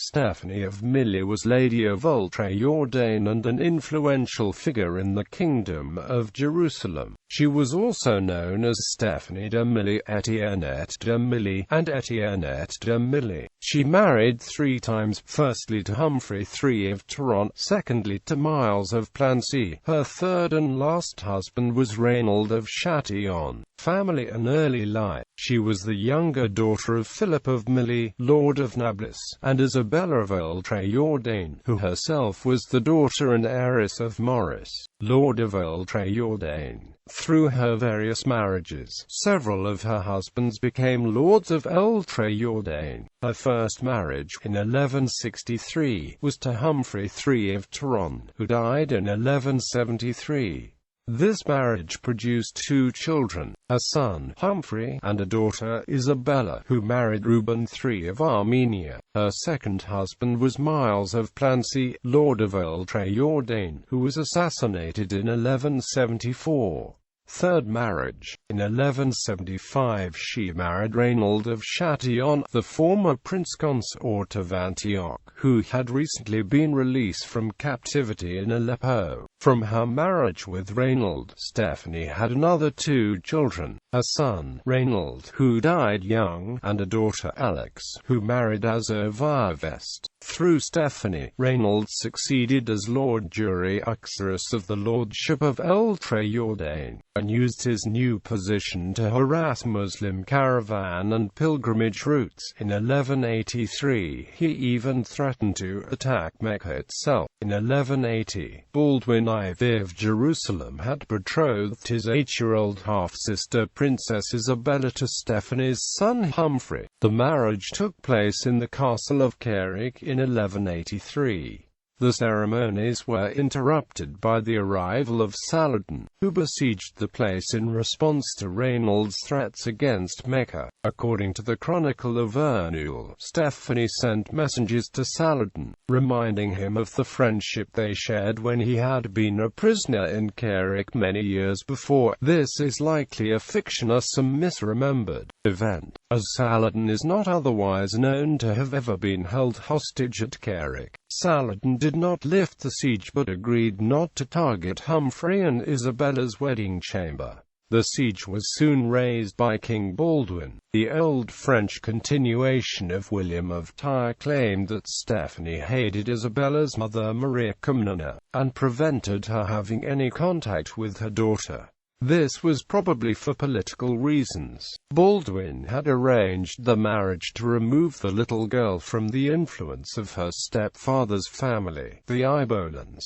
Stephanie of Milly was Lady of Oultrejordain and an influential figure in the Kingdom of Jerusalem. She was also known as Stephanie de Milly, Etiennette de Milly, and Etiennette de Milly. She married 3 times, firstly to Humphrey III of Toron, secondly to Miles of Plancy. Her third and last husband was Raynald of Chatillon. Family and early life. She was the younger daughter of Philip of Milly, Lord of Nablus, and Isabella of Oultrejordain, who herself was the daughter and heiress of Maurice, Lord of Oultrejordain. Through her various marriages, several of her husbands became lords of Oultrejordain. Her first marriage, in 1163, was to Humphrey III of Toron, who died in 1173. This marriage produced 2 children, a son, Humphrey, and a daughter, Isabella, who married Reuben III of Armenia. Her second husband was Miles of Plancy, Lord of Oultrejordain, who was assassinated in 1174. Third marriage. In 1175 she married Raynald of Chatillon, the former prince consort of Antioch, who had recently been released from captivity in Aleppo. From her marriage with Raynald, Stephanie had another 2 children, a son, Raynald, who died young, and a daughter, Alex, who married Azervavest. Through Stephanie, Raynald succeeded as Lord Juri Uxorus of the Lordship of Oultrejordain, and used his new position to harass Muslim caravan and pilgrimage routes. In 1183, he even threatened to attack Mecca itself. In 1180, Baldwin IV of Jerusalem had betrothed his 8-year-old half-sister Princess Isabella to Stephanie's son Humphrey. The marriage took place in the castle of Carrick in 1183. The ceremonies were interrupted by the arrival of Saladin, who besieged the place in response to Raynald's threats against Mecca. According to the Chronicle of Ernul, Stephanie sent messengers to Saladin, reminding him of the friendship they shared when he had been a prisoner in Carrick many years before. This is likely a fiction or some misremembered event, as Saladin is not otherwise known to have ever been held hostage at Carrick. Saladin did not lift the siege but agreed not to target Humphrey and Isabella's wedding chamber. The siege was soon raised by King Baldwin. The old French continuation of William of Tyre claimed that Stephanie hated Isabella's mother Maria Comnena, and prevented her having any contact with her daughter. This was probably for political reasons. Baldwin had arranged the marriage to remove the little girl from the influence of her stepfather's family, the Ibolans.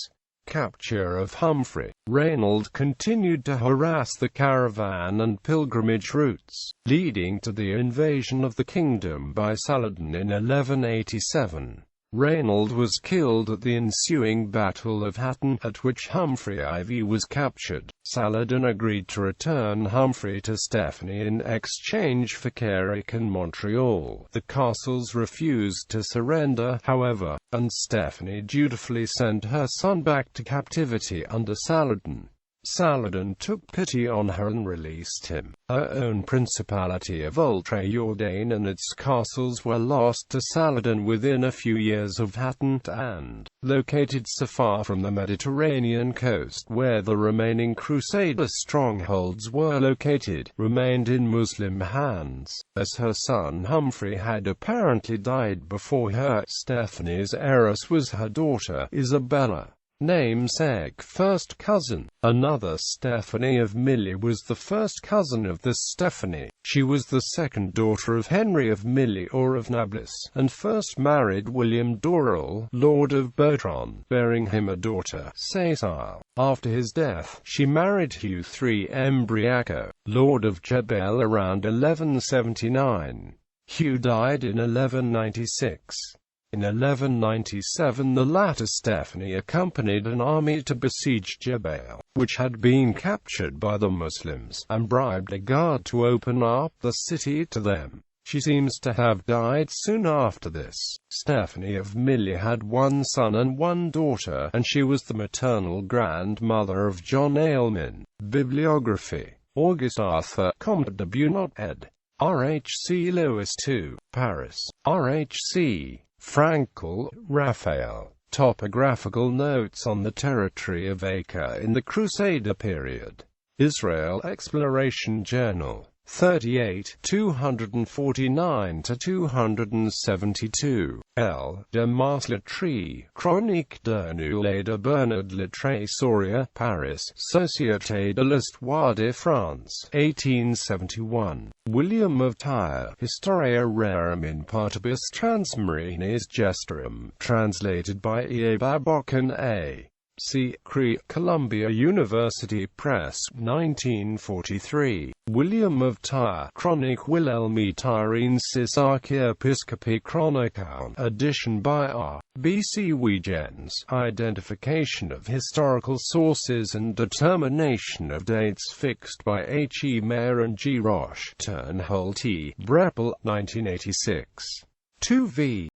Capture of Humphrey. Raynald continued to harass the caravan and pilgrimage routes, leading to the invasion of the kingdom by Saladin in 1187. Raynald was killed at the ensuing Battle of Hatton, at which Humphrey IV was captured. Saladin agreed to return Humphrey to Stephanie in exchange for Carrick and Montreal. The castles refused to surrender, however, and Stephanie dutifully sent her son back to captivity under Saladin. Saladin took pity on her and released him. Her own Principality of Oultrejordain and its castles were lost to Saladin within a few years of Hatton, and, located so far from the Mediterranean coast where the remaining Crusader strongholds were located, remained in Muslim hands. As her son Humphrey had apparently died before her, Stephanie's heiress was her daughter, Isabella. Namesake, first cousin. Another Stephanie of Milly was the first cousin of this Stephanie. She was the second daughter of Henry of Milly or of Nablus, and first married William Dorel, Lord of Beautron, bearing him a daughter, Cecile. After his death, she married Hugh III Embriaco, Lord of Jebel around 1179. Hugh died in 1196. In 1197 the latter Stephanie accompanied an army to besiege Jebel, which had been captured by the Muslims, and bribed a guard to open up the city to them. She seems to have died soon after this. Stephanie of Milly had 1 son and 1 daughter, and she was the maternal grandmother of John Aylmin. Bibliography. Auguste Arthur, Comte de Bunot ed. R.H.C. Lewis II, Paris. R.H.C. Frankel, Raphael. Topographical notes on the territory of Acre in the Crusader period. Israel Exploration Journal. 38, 249–272. L. de Milly.She, Chronique d'un Oulé de Bernard Lettre Soria, Paris, Société de l'Histoire de France, 1871. William of Tyre, Historia Rerum in Partibus Transmarines Gestrum, translated by E. Babochan A. C. Cree, Columbia University Press, 1943. William of Tyre, Chronique Wilhelmi Tyrensis Archiepiscopi Chronicon, edition by R. B. C. Huygens. Identification of historical sources and determination of dates fixed by H. E. Mayer and G. Roche. Turnholt E. Breppel, 1986. 2 v.